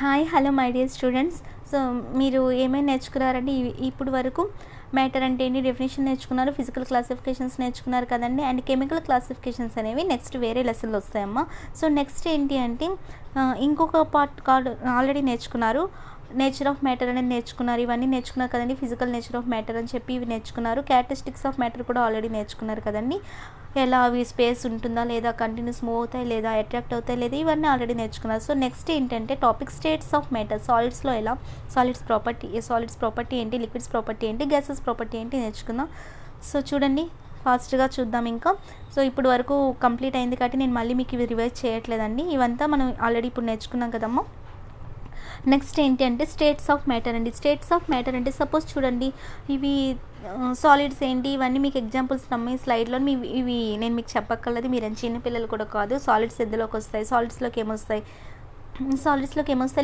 Hi hello my dear students. So మీరు ఏమైనా నేర్చుకున్నారండి ఇప్పుడు వరకు? మ్యాటర్ అంటే ఏంటి డెఫినేషన్ నేర్చుకున్నారు, ఫిజికల్ క్లాసిఫికేషన్స్ నేర్చుకున్నారు కదండి, అండ్ కెమికల్ క్లాసిఫికేషన్స్ అనేవి నెక్స్ట్ వేరే లెసన్లో వస్తాయమ్మా. సో నెక్స్ట్ ఏంటి అంటే ఇంకొక పార్ట్ కాదు, ఆల్రెడీ నేర్చుకున్నారు. నేచర్ ఆఫ్ మ్యాటర్ అనేది నేర్చుకున్నారు, ఇవన్నీ నేర్చుకున్నారు కదండి. ఫిజికల్ నేచర్ ఆఫ్ మ్యాటర్ అని చెప్పి ఇవి నేర్చుకున్నారు. క్యారెక్టరిస్టిక్స్ ఆఫ్ మ్యాటర్ కూడా ఆల్రెడీ నేర్చుకున్నారు కదండి. ఎలా అవి స్పేస్ ఉంటుందా లేదా, కంటిన్యూస్ మూవ్ అవుతాయి లేదా, అట్రాక్ట్ అవుతాయి లేదా, ఇవన్నీ ఆల్రెడీ నేర్చుకున్నారు. సో నెక్స్ట్ ఏంటంటే టాపిక్ స్టేట్స్ ఆఫ్ మ్యాటర్. సాలిడ్స్లో ఎలా, సాలిడ్స్ ప్రాపర్టీ ఏంటి, లిక్విడ్స్ ప్రాపర్టీ ఏంటి, గ్యాసెస్ ప్రాపర్టీ ఏంటి నేర్చుకుందాం. సో చూడండి, ఫాస్ట్గా చూద్దాం ఇంకా. సో ఇప్పుడు వరకు కంప్లీట్ అయింది కాబట్టి నేను మళ్ళీ మీకు ఇవి రివైజ్ చేయట్లేదండి. ఇవంతా మనం ఆల్రెడీ ఇప్పుడు నేర్చుకున్నాం కదమ్మా. నెక్స్ట్ ఏంటి అంటే స్టేట్స్ ఆఫ్ మ్యాటర్ అండి. స్టేట్స్ ఆఫ్ మ్యాటర్ అంటే సపోజ్ చూడండి, ఇవి సాలిడ్స్ ఏంటి, ఇవన్నీ మీకు ఎగ్జాంపుల్స్ నమ్మే స్లైడ్లో ఇవి నేను మీకు చెప్పక్కర్లేదు, మీరు చిన్న పిల్లలు కూడా కాదు. సాలిడ్స్ ఎందులోకి వస్తాయి, సాలిడ్స్లోకి ఏమొస్తాయి,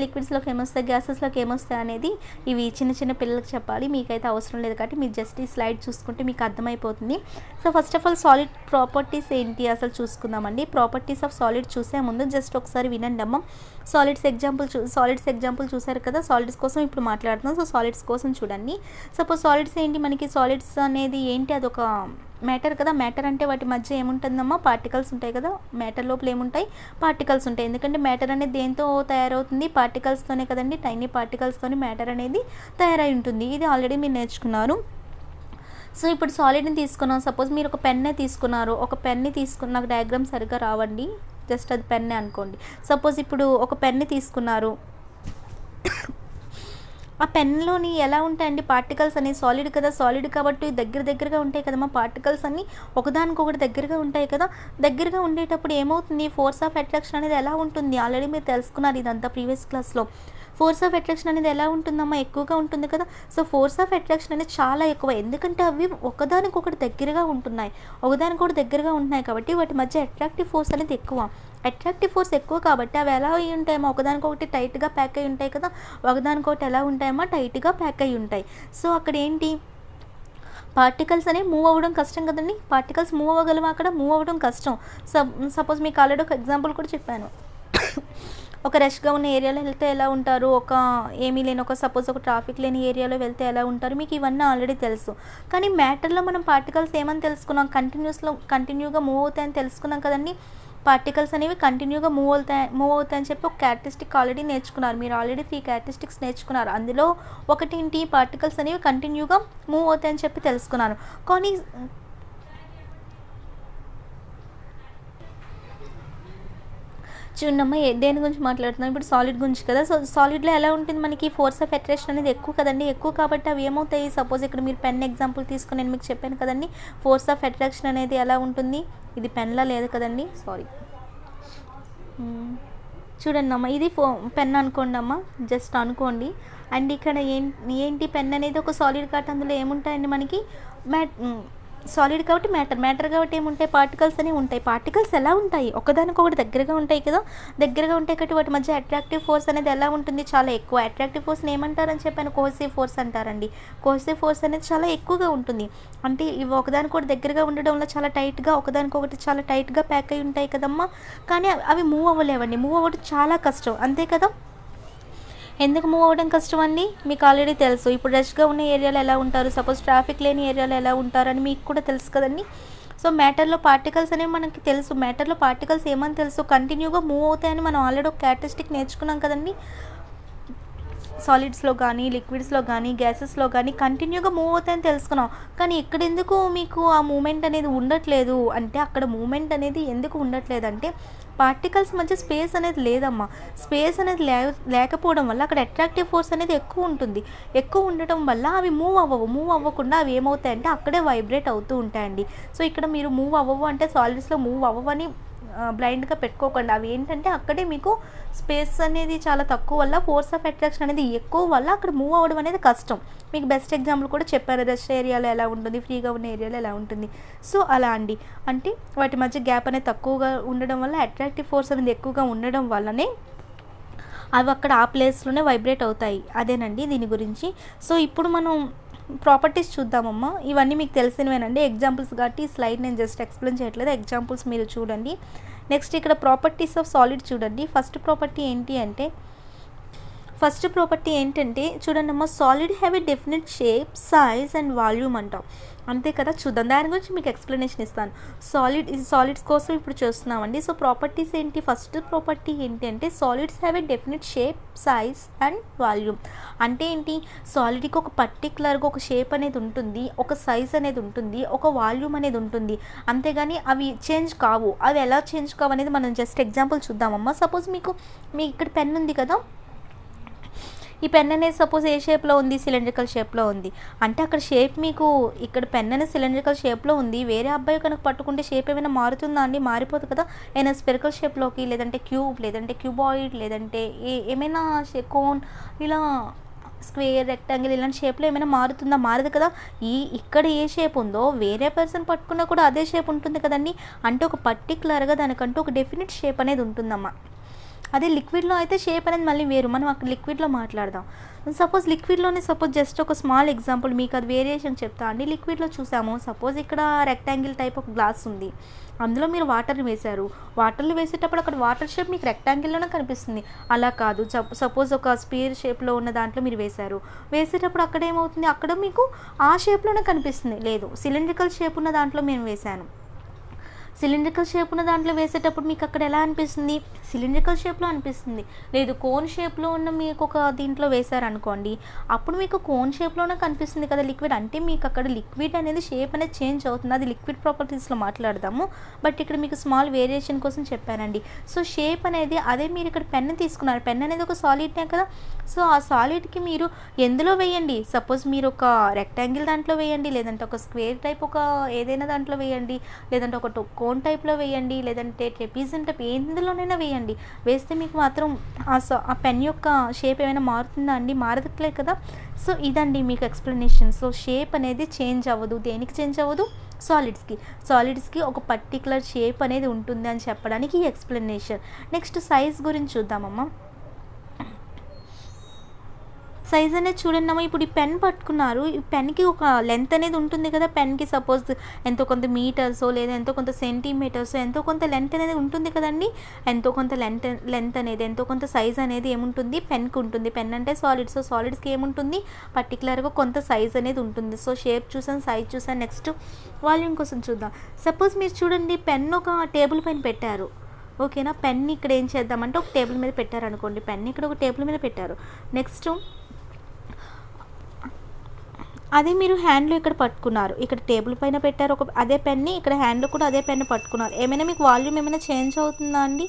లిక్విడ్స్లోకి ఏమొస్తాయి, గ్యాసెస్లోకి ఏమొస్తాయి అనేది ఇవి చిన్న చిన్న పిల్లలకు చెప్పాలి. మీకైతే అవసరం లేదు కాబట్టి మీరు జస్ట్ ఈ స్లైడ్ చూసుకుంటే మీకు అర్థమైపోతుంది. So first of all solid properties ఏంటి అసలు చూసుకుందామండి. ప్రాపర్టీస్ ఆఫ్ సాలిడ్ చూసే ముందు జస్ట్ ఒకసారి వినండి అమ్మ. సాలిడ్స్ ఎగ్జాంపుల్ చూసారు కదా, సాలిడ్స్ కోసం ఇప్పుడు మాట్లాడుతున్నాం. సో సాలిడ్స్ కోసం చూడండి. సపోజ్ సాలిడ్స్ ఏంటి, మనకి సాలిడ్స్ అనేది ఏంటి, అదొక మ్యాటర్ కదా. మ్యాటర్ అంటే వాటి మధ్య ఏముంటుందమ్మా, పార్టికల్స్ ఉంటాయి కదా. మ్యాటర్ లోపల ఏముంటాయి, పార్టికల్స్ ఉంటాయి. ఎందుకంటే మ్యాటర్ అనేది దేంతో తయారవుతుంది, పార్టికల్స్తోనే కదండి. టైనీ పార్టికల్స్తోనే మ్యాటర్ అనేది తయారై ఉంటుంది. ఇది ఆల్రెడీ మీరు నేర్చుకున్నారు. సో ఇప్పుడు సాలిడ్ని తీసుకున్నాం. సపోజ్ మీరు ఒక పెన్నే తీసుకున్నారు, నాకు డయాగ్రామ్ సరిగ్గా రావండి, జస్ట్ అది పెన్నే అనుకోండి. సపోజ్ ఇప్పుడు ఒక పెన్ని తీసుకున్నారు, ఆ పెన్లోని ఎలా ఉంటాయండి పార్టికల్స్ అనేవి, సాలిడ్ కదా, సాలిడ్ కాబట్టి దగ్గరగా ఉంటాయి కదమ్మా. పార్టికల్స్ అన్నీ ఒకదానికొకటి దగ్గరగా ఉంటాయి కదా. దగ్గరగా ఉండేటప్పుడు ఏమవుతుంది, ఫోర్స్ ఆఫ్ అట్రాక్షన్ అనేది ఎలా ఉంటుంది, ఆల్రెడీ మీరు తెలుసుకున్నారు ఇదంతా ప్రీవియస్ క్లాస్లో. ఫోర్స్ ఆఫ్ అట్రాక్షన్ అనేది ఎలా ఉంటుందమ్మా, ఎక్కువగా ఉంటుంది కదా. సో ఫోర్స్ ఆఫ్ అట్రాక్షన్ అనేది చాలా ఎక్కువ, ఎందుకంటే అవి ఒకదానికొకటి దగ్గరగా ఉంటున్నాయి కాబట్టి వాటి మధ్య అట్రాక్టివ్ ఫోర్స్ అనేది ఎక్కువ. అట్రాక్టివ్ ఫోర్స్ ఎక్కువ కాబట్టి అవి ఎలా అయి ఉంటాయమ్మా, ఒకదానికొకటి టైట్గా ప్యాక్ అయి ఉంటాయి కదా. ఒకదానికొకటి ఎలా ఉంటాయమ్మా, టైట్గా ప్యాక్ అయి ఉంటాయి. సో అక్కడ ఏంటి, పార్టికల్స్ అనేవి మూవ్ అవ్వడం కష్టం కదండి. పార్టికల్స్ మూవ్ అవ్వగలమా, అక్కడ మూవ్ అవ్వడం కష్టం. సపోజ్ మీకు ఆల్రెడీ ఒక ఎగ్జాంపుల్ కూడా చెప్పాను. ఒక రష్గా ఉన్న ఏరియాలో వెళ్తే ఎలా ఉంటారు, ఏమీ లేని సపోజ్ ఒక ట్రాఫిక్ లేని ఏరియాలో వెళ్తే ఎలా ఉంటారు, మీకు ఇవన్నీ ఆల్రెడీ తెలుసు. కానీ మ్యాటర్లో మనం పార్టికల్స్ ఏమని తెలుసుకున్నాం, కంటిన్యూగా మూవ్ అవుతాయని తెలుసుకున్నాం కదండి. పార్టికల్స్ అనేవి కంటిన్యూగా మూవ్ అవుతాయని చెప్పి ఒక క్యారెక్టరిస్టిక్ ఆల్రెడీ నేర్చుకున్నారు. మీరు ఆల్రెడీ 3 క్యారెక్టరిస్టిక్స్ నేర్చుకున్నారు. అందులో ఒకటి పార్టికల్స్ అనేవి కంటిన్యూగా మూవ్ అవుతాయని చెప్పి తెలుసుకున్నాను. కానీ చూడమ్మా, దేని గురించి మాట్లాడుతున్నాం ఇప్పుడు, సాలిడ్ గురించి కదా. సో సాలిడ్లో ఎలా ఉంటుంది, మనకి ఫోర్స్ ఆఫ్ అట్రాక్షన్ అనేది ఎక్కువ కదండి. ఎక్కువ కాబట్టి అవి ఏమవుతాయి, సపోజ్ ఇక్కడ మీరు పెన్ ఎగ్జాంపుల్ తీసుకుని నేను మీకు చెప్పాను కదండి, ఫోర్స్ ఆఫ్ అట్రాక్షన్ అనేది ఎలా ఉంటుంది. ఇది పెన్లా లేదు కదండి, సారీ. చూడండి అమ్మ, ఇది పెన్ అనుకోండి అమ్మ, జస్ట్ అనుకోండి. అండ్ ఇక్కడ ఏంటి పెన్ అనేది ఒక సాలిడ్ కాబట్టి అందులో ఏముంటాయండి మనకి, సాలిడ్ కాబట్టి మ్యాటర్ కాబట్టి ఏముంటాయి, పార్టికల్స్ అనేవి ఉంటాయి. పార్టికల్స్ ఎలా ఉంటాయి, ఒకదానికొకటి దగ్గరగా ఉంటాయి కదా. దగ్గరగా ఉంటాయి కాబట్టి వాటి మధ్య అట్రాక్టివ్ ఫోర్స్ అనేది ఎలా ఉంటుంది, చాలా ఎక్కువ. అట్రాక్టివ్ ఫోర్స్ని ఏమంటారని చెప్పాను, కోహెసివ్ ఫోర్స్ అంటారండి. కోహెసివ్ ఫోర్స్ అనేది చాలా ఎక్కువగా ఉంటుంది. అంటే ఇవి ఒకదానికొకటి దగ్గరగా ఉండడం వల్ల ఒకదానికొకటి చాలా టైట్గా ప్యాక్ అయి ఉంటాయి కదమ్మా. కానీ అవి మూవ్ అవ్వలేవండి, మూవ్ అవ్వడం చాలా కష్టం, అంతే కదా. ఎందుకు మూవ్ అవ్వడం కష్టం అండి, మీకు ఆల్రెడీ తెలుసు. ఇప్పుడు రష్గా ఉన్న ఏరియాలో ఎలా ఉంటారు, సపోజ్ ట్రాఫిక్ లేని ఏరియాలో ఎలా ఉంటారని మీకు కూడా తెలుసు కదండి. సో మ్యాటర్లో పార్టికల్స్ అనేవి మనకి తెలుసు. మ్యాటర్లో పార్టికల్స్ ఏమని తెలుసు, కంటిన్యూగా మూవ్ అవుతాయని మనం ఆల్రెడీ ఒక క్యారెక్టరిస్టిక్ నేర్చుకున్నాం కదండి. సాలిడ్స్లో కానీ, లిక్విడ్స్లో కానీ, గ్యాసెస్లో కానీ కంటిన్యూగా మూవ్ అవుతాయని తెలుసుకున్నాం. కానీ ఇక్కడ ఎందుకు మీకు ఆ మూమెంట్ అనేది ఉండట్లేదు అంటే, అక్కడ మూమెంట్ అనేది ఎందుకు ఉండట్లేదు అంటే, పార్టికల్స్ మధ్య స్పేస్ అనేది లేదమ్మా. స్పేస్ అనేది లేకపోవడం వల్ల అక్కడ అట్రాక్టివ్ ఫోర్స్ అనేది ఎక్కువ ఉంటుంది. ఎక్కువ ఉండటం వల్ల అవి మూవ్ అవ్వకుండా అవి ఏమవుతాయంటే అక్కడే వైబ్రేట్ అవుతూ ఉంటాయండి. సో ఇక్కడ మీరు మూవ్ అవ్వవు అంటే సాలిడ్స్లో మూవ్ అవ్వవని బ్లైండ్గా పెట్టుకోకండి. అవి ఏంటంటే అక్కడే మీకు స్పేస్ అనేది చాలా తక్కువ వల్ల, ఫోర్స్ ఆఫ్ అట్రాక్షన్ అనేది ఎక్కువ వల్ల అక్కడ మూవ్ అవ్వడం అనేది కష్టం. మీకు బెస్ట్ ఎగ్జాంపుల్ కూడా చెప్పారు, రష్ ఏరియాలో ఎలా ఉంటుంది, ఫ్రీగా ఉన్న ఏరియాలో ఎలా ఉంటుంది. సో అలా అండి, అంటే వాటి మధ్య గ్యాప్ అనేది తక్కువగా ఉండడం వల్ల, అట్రాక్టివ్ ఫోర్స్ అనేది ఎక్కువగా ఉండడం వల్లనే అవి అక్కడ ఆ ప్లేస్లోనే వైబ్రేట్ అవుతాయి. అదేనండి దీని గురించి. సో ఇప్పుడు మనం ప్రాపర్టీస్ చూద్దామమ్మా. ఇవన్నీ మీకు తెలిసినవేనండి, ఎగ్జాంపుల్స్ కాబట్టి ఈ స్లైడ్ నేను జస్ట్ ఎక్స్ప్లెయిన్ చేయట్లేదు, ఎగ్జాంపుల్స్ మీరు చూడండి. నెక్స్ట్ ఇక్కడ ప్రాపర్టీస్ ఆఫ్ సాలిడ్ చూడండి. ఫస్ట్ ప్రాపర్టీ ఏంటి అంటే ఫస్ట్ ప్రాపర్టీ ఏంటంటే చూడండమ్మా, solid have a definite shape, size and volume అంటాం, అంతే కదా. చూద్దాం, దాని గురించి మీకు ఎక్స్ప్లెనేషన్ ఇస్తాను. సాలిడ్స్ కోసం ఇప్పుడు చూస్తున్నామండి. సో ప్రాపర్టీస్ ఏంటి, ఫస్ట్ ప్రాపర్టీ ఏంటి అంటే solids have a definite shape, size and volume. అంటే ఏంటి, సాలిడ్కి ఒక పర్టికులర్గా ఒక షేప్ అనేది ఉంటుంది, ఒక సైజ్ అనేది ఉంటుంది, ఒక వాల్యూమ్ అనేది ఉంటుంది, అంతేగాని అవి చేంజ్ కావు. అవి ఎలా చేంజ్ కావు అనేది మనం జస్ట్ ఎగ్జాంపుల్ చూద్దామమ్మా. సపోజ్ మీకు ఇక్కడ పెన్ ఉంది కదా, ఈ పెన్ అనేది సపోజ్ ఏ షేప్లో ఉంది, సిలిండ్రికల్ షేప్లో ఉంది. అంటే అక్కడ షేప్ మీకు ఇక్కడ పెన్ అనేది సిలిండ్రికల్ షేప్లో ఉంది, వేరే అబ్బాయి కనుక పట్టుకుంటే షేప్ ఏమైనా మారుతుందా అండి? మారిపోతుంది కదా. ఏమైనా స్పెరికల్ షేప్లోకి, లేదంటే క్యూబ్, లేదంటే క్యూబాయిడ్, లేదంటే ఏమైనా కోన్, ఇలా స్క్వేర్, రెక్టాంగిల్ ఇలాంటి షేప్లో ఏమైనా మారుతుందా? మారదు కదా. ఇక్కడ ఏ షేప్ ఉందో వేరే పర్సన్ పట్టుకున్నా కూడా అదే షేప్ ఉంటుంది కదండి. అంటే ఒక పర్టికులర్గా దానికంటూ ఒక డెఫినెట్ షేప్ అనేది ఉంటుందమ్మా. అదే లిక్విడ్లో అయితే షేప్ అనేది మళ్ళీ వేరు, మనం అక్కడ లిక్విడ్లో మాట్లాడదాం. సపోజ్ లిక్విడ్లోనే జస్ట్ ఒక స్మాల్ ఎగ్జాంపుల్ మీకు అది వేరియేషన్ చెప్తా అండి. లిక్విడ్లో చూసాము, సపోజ్ ఇక్కడ రెక్టాంగిల్ టైప్ ఆఫ్ గ్లాస్ ఉంది, అందులో మీరు వాటర్ని వేశారు. వాటర్ని వేసేటప్పుడు అక్కడ వాటర్ షేప్ మీకు రెక్టాంగిల్లోనే కనిపిస్తుంది. అలా కాదు, సపోజ్ ఒక స్పీర్ షేప్లో ఉన్న దాంట్లో మీరు వేసేటప్పుడు అక్కడ ఏమవుతుంది, అక్కడ మీకు ఆ షేప్లోనే కనిపిస్తుంది. లేదు, సిలిండ్రికల్ షేప్ ఉన్న దాంట్లో మేము వేశాను, సిలిండ్రికల్ షేప్ ఉన్న దాంట్లో వేసేటప్పుడు మీకు అక్కడ ఎలా అనిపిస్తుంది, సిలిండ్రికల్ షేప్లో అనిపిస్తుంది. లేదు, కోన్ షేప్లో ఉన్న మీకు ఒక దీంట్లో వేశారనుకోండి, అప్పుడు మీకు కోన్ షేప్లోనే కనిపిస్తుంది కదా లిక్విడ్. అంటే మీకు అక్కడ లిక్విడ్ అనేది షేప్ అనేది చేంజ్ అవుతుంది. అది లిక్విడ్ ప్రాపర్టీస్లో మాట్లాడదాము, బట్ ఇక్కడ మీకు స్మాల్ వేరియేషన్ కోసం చెప్పానండి. సో షేప్ అనేది అదే, మీరు ఇక్కడ పెన్ తీసుకున్నారు, పెన్ అనేది ఒక సాలిడ్నే కదా. సో ఆ సాలిడ్కి మీరు ఎందులో వేయండి, సపోజ్ మీరు ఒక రెక్టాంగిల్ దాంట్లో వేయండి, లేదంటే ఒక స్క్వేర్ టైప్ ఒక ఏదైనా దాంట్లో వేయండి, లేదంటే ఒక కోన్ టైప్లో వేయండి, లేదంటే ట్రెపీజియం టైప్ ఎందులోనైనా వేయండి. వేస్తే మీకు మాత్రం ఆ పెన్ యొక్క షేప్ ఏమైనా మారుతుందా అండి? మారట్లేదు కదా. సో ఇదండి మీకు ఎక్స్ప్లెనేషన్. సో షేప్ అనేది చేంజ్ అవ్వదు. దేనికి చేంజ్ అవ్వదు? సాలిడ్స్కి ఒక పర్టికులర్ షేప్ అనేది ఉంటుంది అని చెప్పడానికి ఎక్స్ప్లెనేషన్. నెక్స్ట్ సైజ్ గురించి చూద్దామమ్మా. సైజ్ అనేది చూడండి అమ్మ, ఇప్పుడు ఈ పెన్ పట్టుకున్నారు, ఈ పెన్కి ఒక లెంత్ అనేది ఉంటుంది కదా. పెన్కి సపోజ్ ఎంతో కొంత మీటర్స్ లేదా ఎంతో కొంత సెంటీమీటర్స్ ఎంతో కొంత లెంత్ అనేది ఉంటుంది కదండి. ఎంతో కొంత లెంత్ అనేది, ఎంతో కొంత సైజ్ అనేది ఏముంటుంది, పెన్కి ఉంటుంది. పెన్ అంటే సాలిడ్, సో సాలిడ్స్కి ఏముంటుంది, పర్టికులర్గా కొంత సైజ్ అనేది ఉంటుంది. సో షేప్ చూసాను, సైజ్ చూసాను. నెక్స్ట్ వాల్యూమ్ కోసం చూద్దాం. సపోజ్ మీరు చూడండి, పెన్ ఒక టేబుల్ పైన పెట్టారు, ఓకేనా. పెన్ ఇక్కడ ఏం చేద్దామంటే ఒక టేబుల్ మీద పెట్టారు అనుకోండి, పెన్ ఇక్కడ ఒక టేబుల్ మీద పెట్టారు. నెక్స్ట్ అదే మీరు హ్యాండ్లో ఇక్కడ పట్టుకున్నారు, ఇక్కడ టేబుల్ పైన పెట్టారు అదే పెన్ని, ఇక్కడ హ్యాండ్లో కూడా అదే పెన్ను పట్టుకున్నారు. ఏమైనా మీకు వాల్యూమ్ ఏమైనా చేంజ్ అవుతుందా అండి?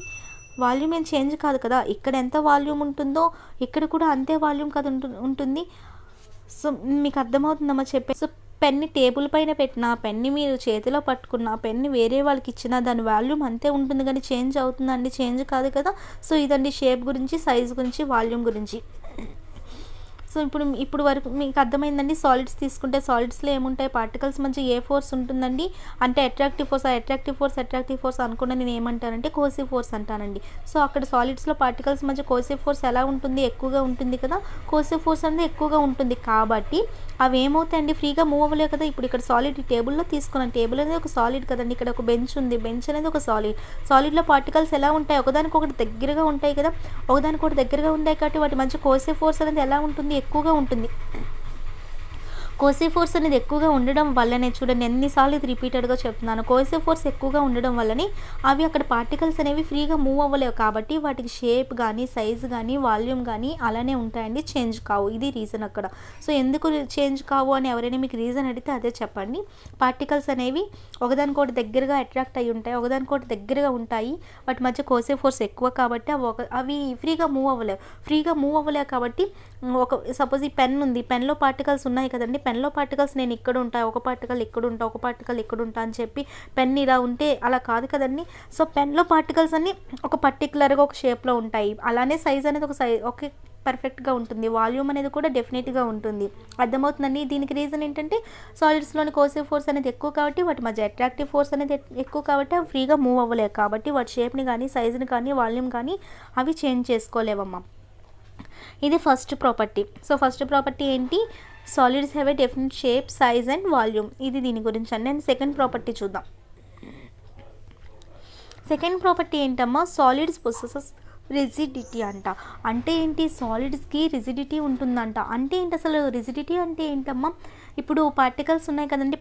వాల్యూమ్ ఏం చేంజ్ కాదు కదా. ఇక్కడ ఎంత వాల్యూమ్ ఉంటుందో ఇక్కడ కూడా అంతే వాల్యూమ్ కదా ఉంటుంది. సో మీకు అర్థమవుతుందమ్మా చెప్పే. సో పెన్ని టేబుల్ పైన పెట్టిన, పెన్ని మీరు చేతిలో పట్టుకున్న, పెన్ని వేరే వాళ్ళకి ఇచ్చిన, దాని వాల్యూమ్ అంతే ఉంటుంది కానీ చేంజ్ అవుతుందండి? చేంజ్ కాదు కదా. సో ఇదండి షేప్ గురించి, సైజ్ గురించి, వాల్యూమ్ గురించి. సో ఇప్పుడు వరకు మీకు అర్థమైందండి. సాలిడ్స్ తీసుకుంటే సాలిడ్స్లో ఏముంటాయి, పార్టికల్స్ మధ్య ఏ ఫోర్స్ ఉంటుందండి అంటే అట్రాక్టివ్ ఫోర్స్ అనుకున్న నేను ఏమంటానంటే కోసివ్ ఫోర్స్ అంటానండి. సో అక్కడ సాలిడ్స్లో పార్టికల్స్ మధ్య కోసివ్ ఫోర్స్ ఎలా ఉంటుంది, ఎక్కువగా ఉంటుంది కదా. కోసివ్ ఫోర్స్ అనేది ఎక్కువగా ఉంటుంది కాబట్టి అవి ఏమవుతాయండి, ఫ్రీగా మూవ్ అవ్వలేవు కదా. ఇప్పుడు ఇక్కడ సాలిడ్ టేబుల్లో తీసుకున్నాను, టేబుల్ అనేది ఒక సాలిడ్ కదండి. ఇక్కడ ఒక బెంచ్ ఉంది, బెంచ్ అనేది ఒక సాలిడ్లో పార్టికల్స్ ఎలా ఉంటాయి, ఒకదానికొకటి దగ్గరగా ఉంటాయి కదా. ఒకదానికొకటి దగ్గరగా ఉంటాయి కాబట్టి వాటి మధ్య కోసివ్ ఫోర్స్ అనేది ఎలా ఉంటుంది, ఎక్కువగా ఉంటుంది. కోసివ్ ఫోర్స్ అనేది ఎక్కువగా ఉండడం వల్లనే, చూడండి ఎన్నిసార్లు ఇది రిపీటెడ్గా చెప్తున్నాను, కోసివ్ ఫోర్స్ ఎక్కువగా ఉండడం వల్లనే అవి అక్కడ పార్టికల్స్ అనేవి ఫ్రీగా మూవ్ అవ్వలేవు కాబట్టి వాటికి షేప్ కానీ, సైజ్ కానీ, వాల్యూమ్ కానీ అలానే ఉంటాయండి, చేంజ్ కావు. ఇది రీజన్ అక్కడ. సో ఎందుకు చేంజ్ కావు అని ఎవరైనా మీకు రీజన్ అడిగితే అదే చెప్పండి. పార్టికల్స్ అనేవి ఒకదానికొకటి దగ్గరగా అట్రాక్ట్ అయ్యి ఉంటాయి, ఒకదానికొకటి దగ్గరగా ఉంటాయి, వాటి మధ్య కోసివ్ ఫోర్స్ ఎక్కువ కాబట్టి అవి ఫ్రీగా మూవ్ అవ్వలేవు కాబట్టి సపోజ్ ఈ పెన్ ఉంది, పెన్లో పార్టికల్స్ ఉన్నాయి కదండి. పెన్లో పార్టికల్స్ నేను ఇక్కడ ఉంటాయి, ఒక పార్టికల్ ఇక్కడ ఉంటా, ఒక పార్టికల్ ఇక్కడ ఉంటా అని చెప్పి పెన్ ఇలా ఉంటే అలా కాదు కదండి. సో పెన్లో పార్టికల్స్ అన్నీ ఒక పర్టికులర్గా ఒక షేప్లో ఉంటాయి. అలానే సైజ్ అనేది ఒకే పర్ఫెక్ట్గా ఉంటుంది. వాల్యూమ్ అనేది కూడా డెఫినెట్గా ఉంటుంది. అర్థమవుతుందండి. దీనికి రీజన్ ఏంటంటే సాలిడ్స్లోని కోసివ్ ఫోర్స్ అనేది ఎక్కువ కాబట్టి వాటి మధ్య అట్రాక్టివ్ ఫోర్స్ అనేది ఎక్కువ కాబట్టి అవి ఫ్రీగా మూవ్ అవ్వలేవు కాబట్టి వాటి షేప్ని కానీ, సైజుని కానీ, వాల్యూమ్ కానీ అవి చేంజ్ చేసుకోలేవమ్మా. ఇది first property. So first property ఏంటి, solids have a definite shape, size and volume. ఇది దీని గురించి అండి. అండ్ సెకండ్ ప్రాపర్టీ చూద్దాం. సెకండ్ ప్రాపర్టీ ఏంటమ్మా, సాలిడ్స్ పొసెసెస్ రిజిడిటీ అంట. అంటే ఏంటి? సాలిడ్స్‌కి రిజిడిటీ ఉంటుందంట. అంటే ఏంటి అసలు రిజిడిటీ అంటే ఏంటమ్మా? ఇప్పుడు పార్టికల్స్ ఉన్నాయి కదండీ!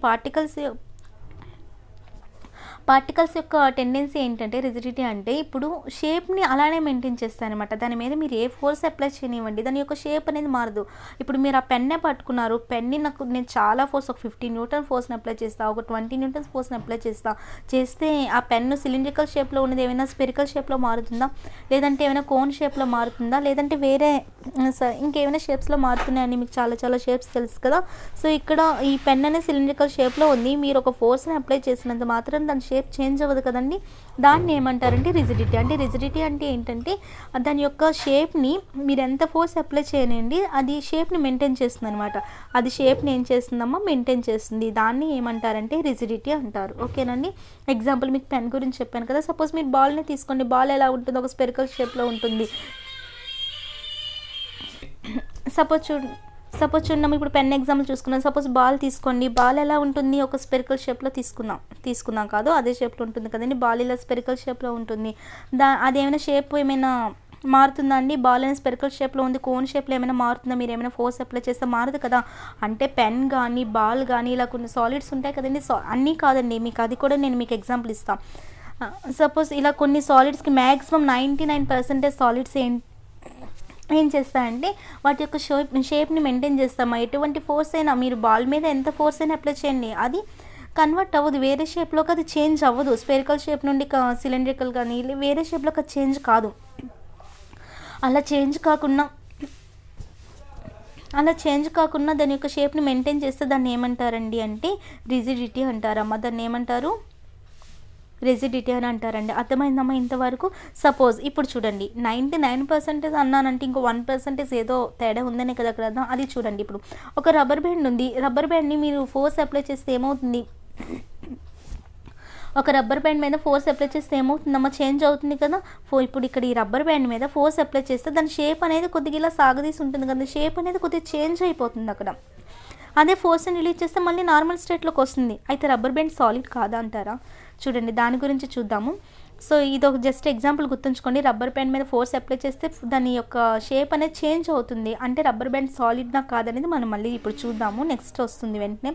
పార్టికల్స్ యొక్క టెండెన్సీ ఏంటంటే రిజిడిటీ అంటే ఇప్పుడు షేప్‌ని అలానే మెయింటైన్ చేస్తాయనమాట. దాని మీద మీరు ఏ ఫోర్స్ అప్లై చేయనివ్వండి, దాని యొక్క షేప్ అనేది మారదు. ఇప్పుడు మీరు ఆ పెన్నే పట్టుకున్నారు. పెన్‌ని నేను చాలా ఫోర్స్ ఒక 50 న్యూటన్ ఫోర్స్‌ని అప్లై చేస్తా, ఒక 20 న్యూటన్స్ ఫోర్స్‌ని అప్లై చేస్తే ఆ పెన్ను సిలిండ్రికల్ షేప్‌లో ఉన్నది ఏమైనా స్పెరికల్ షేప్‌లో మారుతుందా? లేదంటే ఏమైనా కోన్ షేప్‌లో మారుతుందా? లేదంటే వేరే ఇంకేమైనా షేప్స్‌లో మారుతున్నాయని మీకు చాలా చాలా షేప్స్ తెలుసు కదా! సో, ఇక్కడ ఈ పెన్ అనేది సిలిండ్రికల్ షేప్‌లో ఉంది. మీరు ఒక ఫోర్స్‌ని అప్లై చేసినంత మాత్రం దాని షేప్ చేంజ్ అవ్వదు కదండీ! దాన్ని ఏమంటారంటే రిజిడిటీ. అంటే రిజిడిటీ అంటే ఏంటంటే దాని యొక్క షేప్‌ని మీరు ఎంత ఫోర్స్ అప్లై చేయనియండి, అది షేప్‌ని మెయింటైన్ చేస్తుందనమాట. అది షేప్‌ని ఏం చేస్తుందమ్మా? మెయింటైన్ చేస్తుంది. దాన్ని ఏమంటారంటే రిజిడిటీ అంటారు. ఓకేనండి. ఎగ్జాంపుల్ మీకు పెన్ గురించి చెప్పాను కదా! సపోజ్ మీరు బాల్‌ని తీసుకోండి. బాల్ ఎలా ఉంటుందో ఒక స్పెరికల్ షేప్‌లో ఉంటుంది. సపోజ్ చూడండి, ఇప్పుడు పెన్ ఎగ్జాంపుల్ చూసుకున్నాం. సపోజ్ బాల్ తీసుకోండి. బాల్ ఎలా ఉంటుంది? ఒక స్పెరికల్ షేప్‌లో తీసుకున్నాం కాదు, అదే షేప్‌లో ఉంటుంది కదండి. బాల్ ఇలా స్పెరికల్ షేప్‌లో ఉంటుంది. అదేమైనా షేప్ ఏమైనా మారుతుందా అండి? బాల్ అనేది స్పెరికల్ షేప్‌లో ఉంది, కోన్ షేప్‌లో ఏమైనా మారుతుందా? మీరు ఏమైనా ఫోర్స్ అప్లై చేస్తే మారదు కదా! అంటే పెన్ కానీ, బాల్ కానీ ఇలా కొన్ని సాలిడ్స్ ఉంటాయి కదండి. అన్నీ కాదండి, మీకు అది కూడా నేను మీకు ఎగ్జాంపుల్ ఇస్తాను. సపోజ్ ఇలా కొన్ని సాలిడ్స్‌కి మ్యాక్సిమం 99% సాలిడ్స్ ఏం చేస్తాయంటే వాటి యొక్క షేప్‌ని మెయింటైన్ చేస్తామా. ఎటువంటి ఫోర్స్ అయినా మీరు బాల్ మీద ఎంత ఫోర్స్ అయినా అప్లై చేయండి, అది కన్వర్ట్ అవ్వదు, వేరే షేప్‌లోకి అది చేంజ్ అవ్వదు. స్పెరికల్ షేప్ నుండి సిలిండ్రికల్ కానీ వేరే షేప్‌లోకి అది చేంజ్ కాదు. అలా చేంజ్ కాకుండా దాని యొక్క షేప్‌ని మెయింటైన్ చేస్తే దాన్ని ఏమంటారండి అంటే రిజిడిటీ అంటారమ్మా. దాన్ని ఏమంటారు? రిజిడిటీ అని అంటారండి. అర్థమైందమ్మా ఇంతవరకు? సపోజ్ ఇప్పుడు చూడండి, 99% అన్నానంటే ఇంకో 1% ఏదో తేడా ఉందనే కదా అక్కడ అర్థం. అది చూడండి, ఇప్పుడు ఒక రబ్బర్ బ్యాండ్ ఉంది. రబ్బర్ బ్యాండ్‌ని మీరు ఫోర్స్ అప్లై చేస్తే ఏమవుతుంది? ఒక రబ్బర్ బ్యాండ్ మీద ఫోర్స్ అప్లై చేస్తే ఏమవుతుందమ్మా? చేంజ్ అవుతుంది కదా! ఇప్పుడు ఇక్కడ ఈ రబ్బర్ బ్యాండ్ మీద ఫోర్స్ అప్లై చేస్తే దాని షేప్ అనేది కొద్దిగా ఇలా సాగదీసి ఉంటుంది కదా! షేప్ అనేది కొద్దిగా చేంజ్ అయిపోతుంది అక్కడ. అదే ఫోర్స్‌ని రిలీజ్ చేస్తే మళ్ళీ నార్మల్ స్టేట్‌లోకి వస్తుంది. అయితే రబ్బర్ బ్యాండ్ సాలిడ్ కాదా అంటారా? చూడండి, దాని గురించి చూద్దాము. సో, ఇదొక జస్ట్ ఎగ్జాంపుల్ గుర్తుంచుకోండి. రబ్బర్ బ్యాండ్ మీద ఫోర్స్ అప్లై చేస్తే దాని యొక్క షేప్ అనేది చేంజ్ అవుతుంది. అంటే రబ్బర్ బ్యాండ్ సాలిడ్‌నా కాదనేది మనం మళ్ళీ ఇప్పుడు చూద్దాము. నెక్స్ట్ వస్తుంది వెంటనే.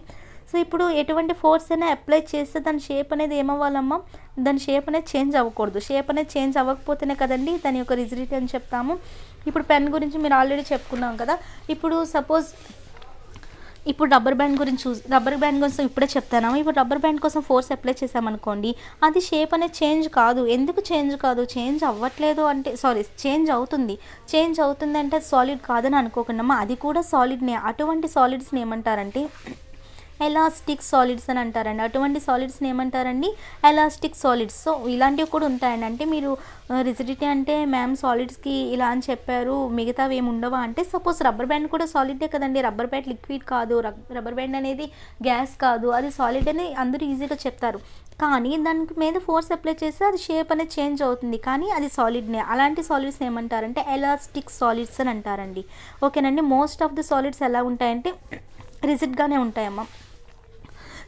సో, ఇప్పుడు ఎటువంటి ఫోర్స్ అయినా అప్లై చేస్తే దాని షేప్ అనేది ఏమవ్వాలమ్మా? దాని షేప్ అనేది చేంజ్ అవ్వకూడదు. షేప్ అనేది చేంజ్ అవ్వకపోతేనే కదండి దాని యొక్క రిజిడిటీ అని చెప్తాము. ఇప్పుడు పెన్ గురించి మీరు ఆల్రెడీ చెప్పుకున్నాం కదా! ఇప్పుడు రబ్బర్ బ్యాండ్ కోసం ఇప్పుడే చెప్తాను. ఇప్పుడు రబ్బర్ బ్యాండ్ కోసం ఫోర్స్ అప్లై చేసామనుకోండి, అది షేప్ అనేది చేంజ్ కాదు. ఎందుకు చేంజ్ కాదు? చేంజ్ అవ్వట్లేదు అంటే చేంజ్ అవుతుంది. చేంజ్ అవుతుంది అంటే సాలిడ్ కాదని అనుకోకుండా అది కూడా సాలిడ్నే. అటువంటి సాలిడ్స్ని ఏమంటారంటే ఎలాస్టిక్ సాలిడ్స్ అని అంటారండి. అటువంటి సాలిడ్స్ని ఏమంటారండి? Elastic solids. సో, ఇలాంటివి కూడా ఉంటాయండి. అంటే మీరు రిజిడిటీ అంటే మ్యామ్ సాలిడ్స్కి ఇలా అని చెప్పారు, మిగతావి ఏమి ఉండవా అంటే, సపోజ్ రబ్బర్ బ్యాండ్ కూడా సాలిడే కదండి. రబ్బర్ బ్యాండ్ లిక్విడ్ కాదు, రబ్బర్ బ్యాండ్ అనేది గ్యాస్ కాదు, అది సాలిడ్ అని అందరూ ఈజీగా చెప్తారు. కానీ దానికి మీద ఫోర్స్ అప్లై చేస్తే అది షేప్ అనేది చేంజ్ అవుతుంది, కానీ అది సాలిడ్నే. అలాంటి సాలిడ్స్ని ఏమంటారంటే ఎలాస్టిక్ సాలిడ్స్ అని అంటారండి. ఓకేనండి. మోస్ట్ ఆఫ్ ది సాలిడ్స్ ఎలా ఉంటాయంటే రిజిడ్గానే ఉంటాయమ్మా.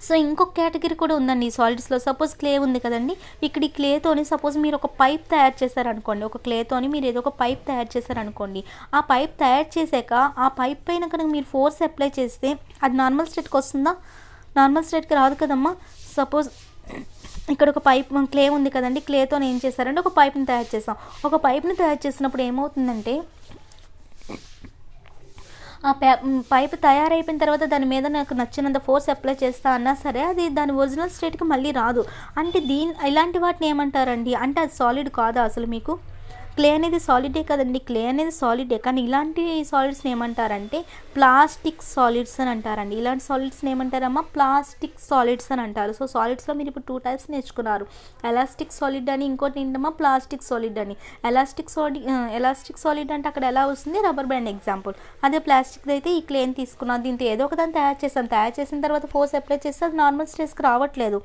సో, ఇంకొక కేటగిరీ కూడా ఉందండి ఈ సాలిడ్స్‌లో. సపోజ్ క్లే ఉంది కదండి. ఇక్కడ ఈ క్లేతోని సపోజ్ మీరు ఒక పైప్ తయారు చేశారనుకోండి. ఒక క్లేతోని మీరు ఏదో ఒక పైప్ తయారు చేశారనుకోండి. ఆ పైప్ తయారు చేశాక ఆ పైప్ పైన కనుక మీరు ఫోర్స్ అప్లై చేస్తే అది నార్మల్ స్టేట్‌కి వస్తుందా? నార్మల్ స్టేట్‌కి రాదు కదమ్మా. సపోజ్ ఇక్కడ ఒక క్లే ఉంది కదండి. క్లేతోని ఏం చేశారంటే ఒక పైప్‌ని తయారు చేసాం. ఒక పైప్‌ని తయారు చేసినప్పుడు ఏమవుతుందంటే ఆ పైప్ తయారైపోయిన తర్వాత దాని మీద నాకు నచ్చినంత ఫోర్స్ అప్లై చేస్తా అన్నా సరే అది దాని ఒరిజినల్ స్టేట్‌కి మళ్ళీ రాదు. అంటే ఇలాంటి వాటిని ఏమంటారండి అంటే అది సాలిడ్ కాదా అసలు మీకు? క్లే అనేది సాలిడే కదండి. క్లే అనేది సాలిడే, కానీ ఇలాంటి సాలిడ్స్ని ఏమంటారంటే ప్లాస్టిక్ సాలిడ్స్ అని అంటారండి. ఇలాంటి సాలిడ్స్ని ఏమంటారమ్మా? ప్లాస్టిక్ సాలిడ్స్ అని అంటారు. సో, సాలిడ్స్లో మీరు ఇప్పుడు 2 టైప్స్ నేర్చుకున్నారు. ఎలాస్టిక్ సాలిడ్ అని, ఇంకోటి ఏంటమ్మా? ప్లాస్టిక్ సాలిడ్ అని. ఎలాస్టిక్ సాలిడ్ అంటే అక్కడ ఎలా వస్తుంది? Rubber band example. అదే ప్లాస్టిక్ది అయితే ఈ క్లేని తీసుకున్నాను, దీంతో ఏదో ఒక దాన్ని తయారు చేసిన తర్వాత ఫోర్స్ అప్లై చేస్తే అది నార్మల్ స్టేజ్కి రావట్లేదు.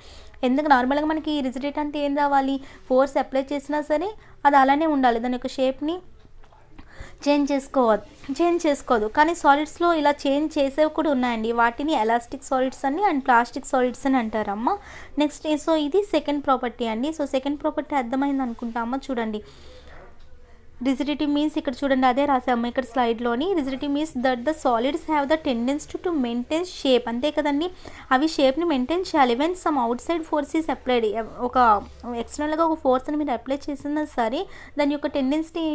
ఎందుకు? నార్మల్గా మనకి రిజిడిటీ అంటే ఏం రావాలి? ఫోర్స్ అప్లై చేసినా సరే అది అలానే ఉండాలి. దాని యొక్క షేప్ని చేంజ్ చేసుకోదు. కానీ సాలిడ్స్లో ఇలా చేంజ్ చేసేవి కూడా ఉన్నాయండి. వాటిని ఎలాస్టిక్ సాలిడ్స్ అని అండ్ ప్లాస్టిక్ సాలిడ్స్ అని అంటారమ్మా. నెక్స్ట్ సో ఇది సెకండ్ ప్రాపర్టీ అండి. సో, సెకండ్ ప్రాపర్టీ అర్థమైంది అనుకుంటామా? చూడండి, రిజిడిటీ మీన్స్ ఇక్కడ చూడండి అదే రాసాము ఇక్కడ స్లైడ్లోని. Rigidity means that the solids have the tendency to maintain shape, అంతే కదండి, అవి షేప్ని మెయింటైన్ చేయాలి. When some outside force is applied, ఒక ఎక్స్టర్నల్గా ఒక ఫోర్స్ని మీరు అప్లై చేసినా సరే దాని యొక్క టెండెన్సీ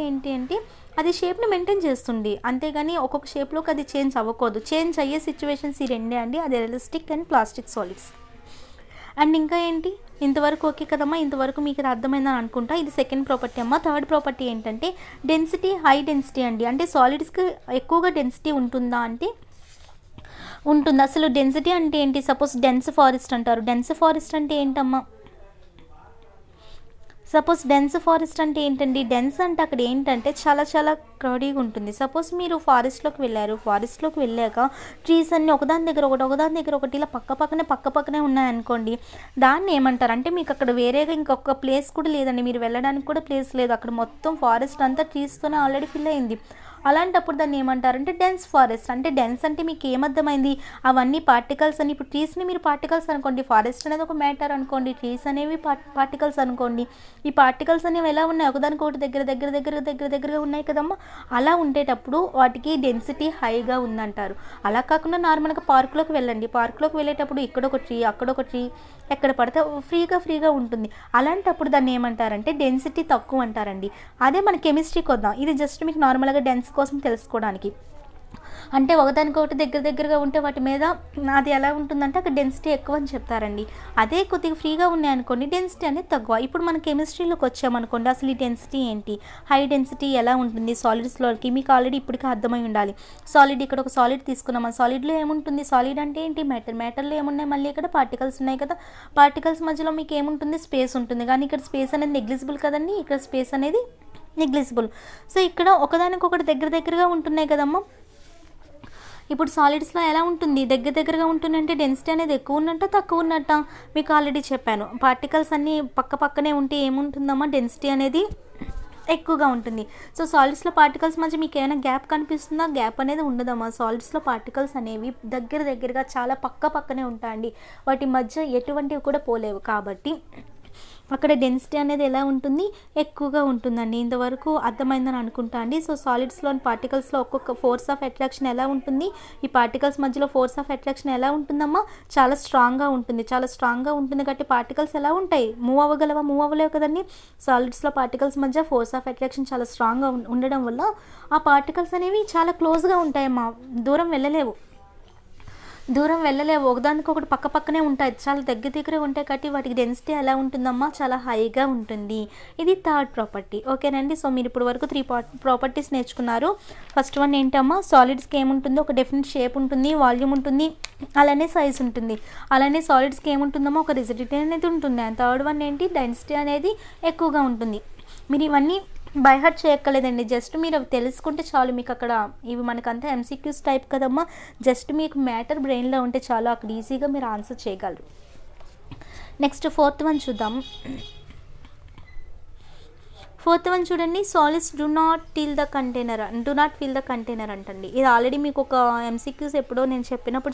ఏంటి అంటే అది షేప్ని మెయింటైన్ చేస్తుంది, అంతేగాని ఒక్కొక్క షేప్లోకి అది చేంజ్ అవ్వకూడదు. చేంజ్ అయ్యే సిచ్యువేషన్స్ ఈ రెండే అండి, అది realistic and plastic solids. And ఇంకా ఏంటి, ఇంతవరకు ఓకే కదమ్మా, ఇంతవరకు మీకు ఇది అర్థమైందని అనుకుంటా. ఇది సెకండ్ ప్రాపర్టీ అమ్మ. థర్డ్ ప్రాపర్టీ ఏంటంటే డెన్సిటీ, హై డెన్సిటీ అండి. అంటే సాలిడ్స్కి ఎక్కువగా డెన్సిటీ ఉంటుందా అంటే ఉంటుంది. అసలు డెన్సిటీ అంటే ఏంటి, సపోజ్ డెన్స్ ఫారెస్ట్ అంటారు. డెన్స్ ఫారెస్ట్ అంటే ఏంటమ్మా, సపోజ్ డెన్స్ ఫారెస్ట్ అంటే ఏంటండి, డెన్స్ అంటే అక్కడ ఏంటంటే చాలా చాలా క్రౌడీగా ఉంటుంది. సపోజ్ మీరు ఫారెస్ట్లోకి వెళ్ళారు, ఫారెస్ట్లోకి వెళ్ళాక ట్రీస్ అన్నీ ఒకదాని దగ్గర ఒకటి ఇలా పక్కపక్కనే ఉన్నాయనుకోండి, దాన్ని ఏమంటారు అంటే మీకు అక్కడ వేరేగా ఇంకొక ప్లేస్ కూడా లేదండి, మీరు వెళ్ళడానికి కూడా ప్లేస్ లేదు, అక్కడ మొత్తం ఫారెస్ట్ అంతా ట్రీస్తోనే ఆల్రెడీ ఫిల్ అయింది. అలాంటప్పుడు దాన్ని ఏమంటారంటే డెన్స్ ఫారెస్ట్. అంటే డెన్స్ అంటే మీకు ఏమర్థమైంది, అవన్నీ పార్టికల్స్ అని. ఇప్పుడు ట్రీస్ని మీరు పార్టికల్స్ అనుకోండి, ఫారెస్ట్ అనేది ఒక మ్యాటర్ అనుకోండి, ట్రీస్ అనేవి పార్టికల్స్ అనుకోండి. ఈ పార్టికల్స్ అనేవి ఎలా ఉన్నాయి, ఒకదానికొకటి దగ్గరగా ఉన్నాయి కదమ్మా. అలా ఉండేటప్పుడు వాటికి డెన్సిటీ హైగా ఉందంటారు. అలా కాకుండా నార్మల్గా పార్కులోకి వెళ్ళండి, పార్కులోకి వెళ్ళేటప్పుడు ఇక్కడొక ట్రీ అక్కడొక ట్రీ ఎక్కడ పడితే ఫ్రీగా ఉంటుంది. అలాంటప్పుడు దాన్ని ఏమంటారంటే డెన్సిటీ తక్కువ అంటారండి. అదే మన కెమిస్ట్రీకి వద్దాం, ఇది జస్ట్ మీకు నార్మల్గా డెన్స్ కోసం తెలుసుకోవడానికి. అంటే ఒకదానికొకటి దగ్గరగా ఉంటే వాటి మీద అది ఎలా ఉంటుందంటే అక్కడ డెన్సిటీ ఎక్కువ అని చెప్తారండి. అదే కొద్దిగా ఫ్రీగా ఉన్నాయనుకోండి డెన్సిటీ అనేది తక్కువ. ఇప్పుడు మన కెమిస్ట్రీలోకి వచ్చామనుకోండి, అసలు ఈ డెన్సిటీ ఏంటి, హై డెన్సిటీ ఎలా ఉంటుంది సాలిడ్స్లోకి మీకు ఆల్రెడీ ఇప్పటికీ అర్థమై ఉండాలి. సాలిడ్, ఇక్కడ ఒక సాలిడ్ తీసుకున్నాం, ఆ సాలిడ్లో ఏముంటుంది, సాలిడ్ అంటే ఏంటి, మ్యాటర్లో ఏమున్నాయి, మళ్ళీ ఇక్కడ పార్టికల్స్ ఉన్నాయి కదా, పార్టికల్స్ మధ్యలో మీకు ఏముంటుంది, స్పేస్ ఉంటుంది. కానీ ఇక్కడ స్పేస్ అనేది నెగ్లిజిబుల్ కదండి, ఇక్కడ స్పేస్ అనేది నెగ్లిజిబుల్. సో ఇక్కడ ఒకదానికొకటి దగ్గరగా ఉంటున్నాయి కదమ్మా. ఇప్పుడు సాలిడ్స్లో ఎలా ఉంటుంది, దగ్గరగా ఉంటుంది అంటే డెన్సిటీ అనేది ఎక్కువ ఉన్నట్ట తక్కువ ఉన్నట్ట మీకు ఆల్రెడీ చెప్పాను. పార్టికల్స్ అన్నీ పక్కనే ఉంటే ఏముంటుందమ్మా, డెన్సిటీ అనేది ఎక్కువగా ఉంటుంది. సో సాలిడ్స్లో పార్టికల్స్ మధ్య మీకు ఏమైనా గ్యాప్ కనిపిస్తుందా, గ్యాప్ అనేది ఉండదమ్మా. సాలిడ్స్లో పార్టికల్స్ అనేవి దగ్గరగా చాలా పక్కనే ఉంటాయండి, వాటి మధ్య ఎటువంటివి కూడా పోలేవు. కాబట్టి అక్కడ డెన్సిటీ అనేది ఎలా ఉంటుంది, ఎక్కువగా ఉంటుందండి. ఇంతవరకు అర్థమైందని అనుకుంటా అండి. సో సాలిడ్స్లోని పార్టికల్స్లో ఒక్కొక్క ఫోర్స్ ఆఫ్ అట్రాక్షన్ ఎలా ఉంటుంది, ఈ పార్టికల్స్ మధ్యలో ఫోర్స్ ఆఫ్ అట్రాక్షన్ ఎలా ఉంటుందమ్మా, చాలా స్ట్రాంగ్గా ఉంటుంది కాబట్టి పార్టికల్స్ ఎలా ఉంటాయి, మూవ్ అవ్వలేవు కదండి. సాలిడ్స్లో పార్టికల్స్ మధ్య ఫోర్స్ ఆఫ్ అట్రాక్షన్ చాలా స్ట్రాంగ్గా ఉండడం వల్ల ఆ పార్టికల్స్ అనేవి చాలా క్లోజ్గా ఉంటాయమ్మా, దూరం వెళ్ళలేవు, ఒకదానికొకటి పక్కనే ఉంటాయి, చాలా దగ్గర ఉంటాయి. కాబట్టి వాటికి డెన్సిటీ ఎలా ఉంటుందమ్మా, చాలా హైగా ఉంటుంది. ఇది థర్డ్ ప్రాపర్టీ. ఓకేనండి. సో మీరు ఇప్పుడు వరకు 3 ప్రాపర్టీస్ నేర్చుకున్నారు. ఫస్ట్ వన్ ఏంటమ్మా, సాలిడ్స్కి ఏముంటుందో ఒక డెఫినెట్ షేప్ ఉంటుంది, వాల్యూమ్ ఉంటుంది, అలానే సైజ్ ఉంటుంది. అలానే సాలిడ్స్కి ఏముంటుందమ్మా, ఒక రిజిడిటీ అనేది ఉంటుంది. అండ్ థర్డ్ వన్ ఏంటి, డెన్సిటీ అనేది ఎక్కువగా ఉంటుంది. మీరు ఇవన్నీ బై హార్ట్ చేయక్కర్లేదండి, జస్ట్ మీరు అవి తెలుసుకుంటే చాలు. మీకు అక్కడ ఇవి మనకంతా ఎంసీక్యూస్ టైప్ కదమ్మా, జస్ట్ మీకు మ్యాటర్ బ్రెయిన్లో ఉంటే చాలు, అక్కడ ఈజీగా మీరు ఆన్సర్ చేయగలరు. నెక్స్ట్ ఫోర్త్ వన్ చూద్దాం. ఫోర్త్ వన్ చూడండి, solids do not fill the container అంటండి. ఇది ఆల్రెడీ మీకు ఒక ఎంసీక్యూస్ ఎప్పుడో నేను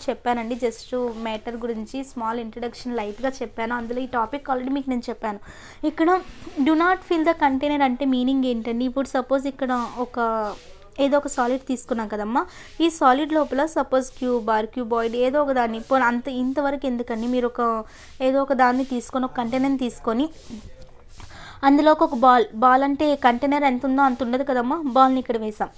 చెప్పానండి, జస్ట్ మ్యాటర్ గురించి స్మాల్ ఇంట్రడక్షన్ లైట్గా చెప్పాను, అందులో ఈ టాపిక్ ఆల్రెడీ మీకు నేను చెప్పాను. ఇక్కడ do not fill the container అంటే మీనింగ్ ఏంటండి, ఇప్పుడు సపోజ్ ఇక్కడ ఏదో ఒక సాలిడ్ తీసుకున్నాం కదమ్మా, ఈ సాలిడ్ లోపల సపోజ్ క్యూబాయిడ్ ఏదో ఒక దాన్ని ఇంతవరకు ఎందుకండి, మీరు ఏదో ఒక దాన్ని తీసుకొని ఒక కంటైనర్ని తీసుకొని అందులోకి ఒక బాల్ అంటే కంటైనర్ ఎంత ఉందో అంత ఉండదు కదమ్మా, బాల్ని ఇక్కడ వేసాం,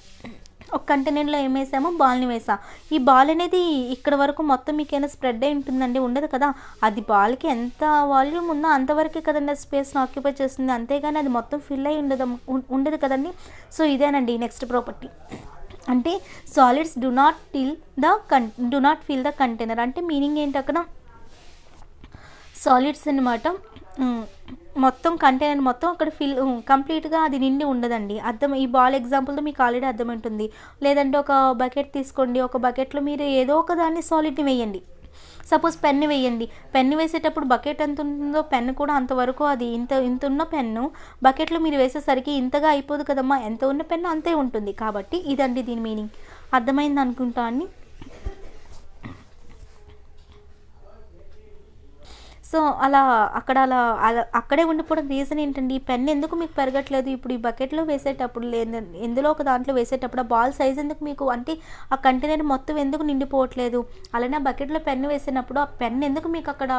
ఒక కంటైనర్లో ఏం వేసామో బాల్ని వేసాం. ఈ బాల్ అనేది ఇక్కడ వరకు మొత్తం మీకైనా స్ప్రెడ్ అయి ఉంటుందండి, ఉండదు కదా, అది బాల్కి ఎంత వాల్యూమ్ ఉందో అంతవరకే కదండి స్పేస్ని ఆక్యుపై చేస్తుంది, అంతేగాని అది మొత్తం ఫిల్ అయి ఉండదు కదండి. సో ఇదేనండి నెక్స్ట్ ప్రాపర్టీ. అంటే solids do not fill the container అంటే మీనింగ్ ఏంటి, అక్కడ సాలిడ్స్ అన్నమాట మొత్తం కంటైనర్ మొత్తం అక్కడ కంప్లీట్గా అది నిండి ఉండదండి. ఈ బాల్ ఎగ్జాంపుల్తో మీకు ఆల్రెడీ అర్థమవుతుంది. లేదంటే ఒక బకెట్ తీసుకోండి, ఒక బకెట్లో మీరు ఏదో ఒక దాన్ని సాలిడ్ని వేయండి, సపోజ్ పెన్ను వేయండి, పెన్ను వేసేటప్పుడు బకెట్ ఎంత ఉంటుందో పెన్ను కూడా అంతవరకు, అది ఇంత ఉన్న పెన్ను బకెట్లో మీరు వేసేసరికి ఇంతగా అయిపోదు కదమ్మా, ఎంత ఉన్న పెన్ను అంతే ఉంటుంది. కాబట్టి ఇదండి దీని మీనింగ్, అర్థమైంది అనుకుంటా అండి. సో అలా అక్కడే ఉండిపోవడం రీజన్ ఏంటండి? ఈ పెన్ ఎందుకు మీకు పెరగట్లేదు? ఇప్పుడు ఈ బకెట్లో వేసేటప్పుడు ఎందులో ఒక దాంట్లో వేసేటప్పుడు ఆ బాల్ సైజ్ ఎందుకు మీకు అంటే ఆ కంటైనర్ మొత్తం ఎందుకు నిండిపోవట్లేదు? అలానే ఆ బకెట్లో పెన్ను వేసినప్పుడు ఆ పెన్ ఎందుకు మీకు అక్కడ